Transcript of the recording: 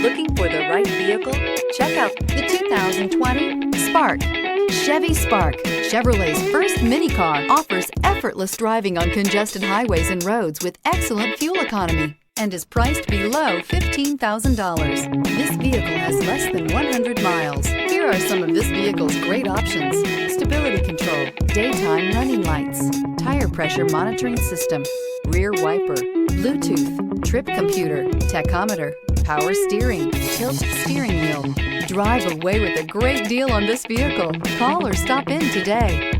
Looking for the right vehicle? Check out the 2020 Spark. Chevy Spark, Chevrolet's first mini car, offers effortless driving on congested highways and roads with excellent fuel economy and is priced below $15,000. This vehicle has less than 100 miles. Here are some of this vehicle's great options: stability control, daytime running lights, tire pressure monitoring system, rear wiper, Bluetooth, trip computer, tachometer, power steering, tilt steering wheel. Drive away with a great deal on this vehicle. Call or stop in today.